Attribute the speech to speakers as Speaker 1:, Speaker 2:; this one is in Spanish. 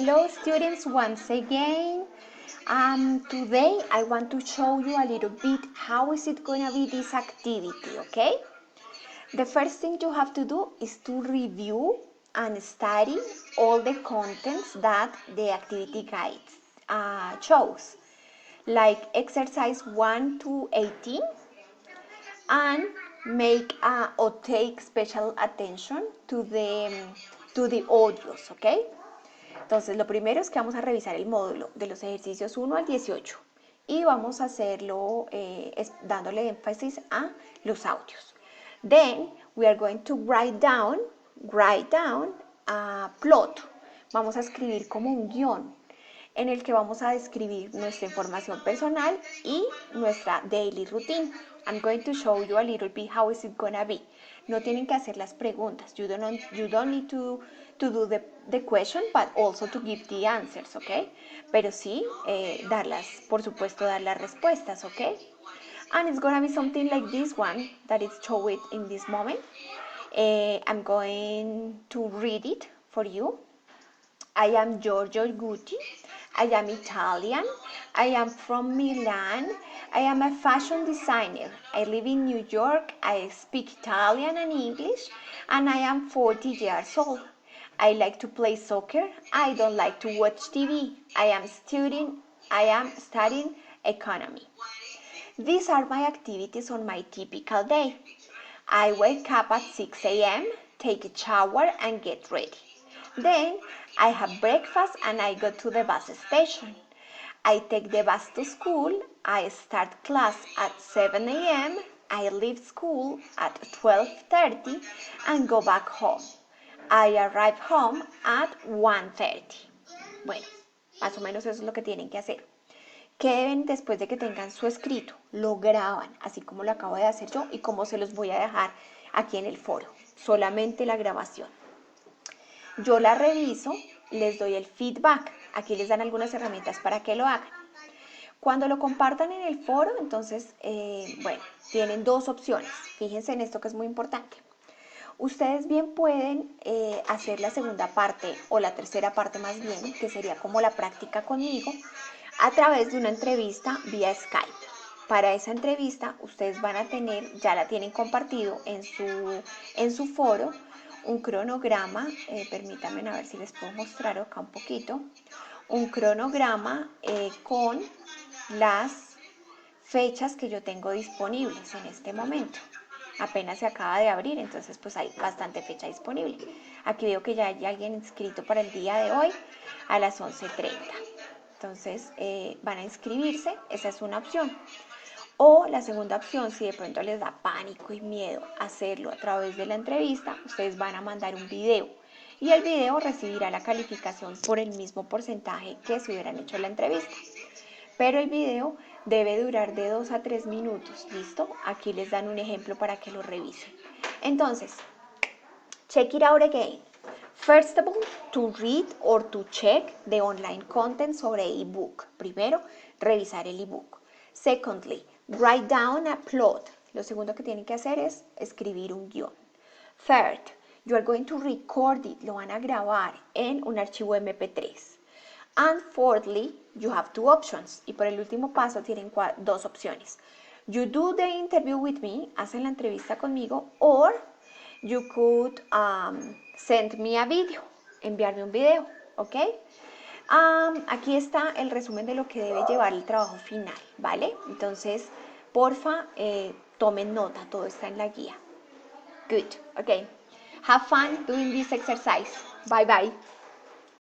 Speaker 1: Hello students, once again. Today I want to show you a little bit how is it gonna be this activity, okay? The first thing you have to do is to review and study all the contents that the activity guide shows, like exercise 1 to 18, and make or take special attention to the audios, okay? Entonces, lo primero es que vamos a revisar el módulo de los ejercicios 1 al 18 y vamos a hacerlo dándole énfasis a los audios. Then, we are going to write down a plot. Vamos a escribir como un guión en el que vamos a describir nuestra información personal y nuestra daily routine. I'm going to show you a little bit how is it gonna be. No tienen que hacer las preguntas. You don't need to do the question, but also to give the answers, ¿ok? Pero sí, por supuesto, dar las respuestas, ¿ok? And it's gonna be something like this one that is showed in this moment. I'm going to read it for you. I am Giorgio Guti. I am Italian. I am from Milan. I am a fashion designer. I live in New York. I speak Italian and English, and I am 40 years old. I like to play soccer. I don't like to watch TV. I am studying economy. These are my activities on my typical day. I wake up at 6 a.m., take a shower, and get ready. Then I have breakfast and I go to the bus station. I take the bus to school. I start class at 7 a.m. I leave school at 12:30 and go back home. I arrive home at 1:30. Bueno, más o menos eso es lo que tienen que hacer. ¿Qué deben después de que tengan su escrito? Lo graban, así como lo acabo de hacer yo y como se los voy a dejar aquí en el foro. Solamente la grabación. Yo la reviso, les doy el feedback. Aquí les dan algunas herramientas para que lo hagan. Cuando lo compartan en el foro, entonces, bueno, tienen dos opciones. Fíjense en esto que es muy importante. Ustedes bien pueden hacer la segunda parte o la tercera parte más bien, que sería como la práctica conmigo, a través de una entrevista vía Skype. Para esa entrevista, ustedes van a tener, ya la tienen compartido en su foro, un cronograma, permítanme a ver si les puedo mostrar acá un poquito, un cronograma con las fechas que yo tengo disponibles en este momento. Apenas se acaba de abrir, entonces pues hay bastante fecha disponible. Aquí veo que ya hay alguien inscrito para el día de hoy a las 11:30. Entonces van a inscribirse, esa es una opción. O la segunda opción, si de pronto les da pánico y miedo hacerlo a través de la entrevista, ustedes van a mandar un video y el video recibirá la calificación por el mismo porcentaje que si hubieran hecho la entrevista. Pero el video debe durar de 2 a 3 minutos, ¿listo? Aquí les dan un ejemplo para que lo revisen. Entonces, check it out again. First of all, to read or to check the online content sobre ebook. Primero, revisar el ebook. Secondly, write down a plot. Lo segundo que tienen que hacer es escribir un guión. Third, you are going to record it. Lo van a grabar en un archivo MP3. And fourthly, you have two options. Y por el último paso tienen dos opciones. You do the interview with me, hacen la entrevista conmigo, or you could send me a video, enviarme un video, ¿ok? Aquí está el resumen de lo que debe llevar el trabajo final, ¿vale? Entonces, porfa, tomen nota, todo está en la guía. Good, ok. Have fun doing this exercise. Bye bye.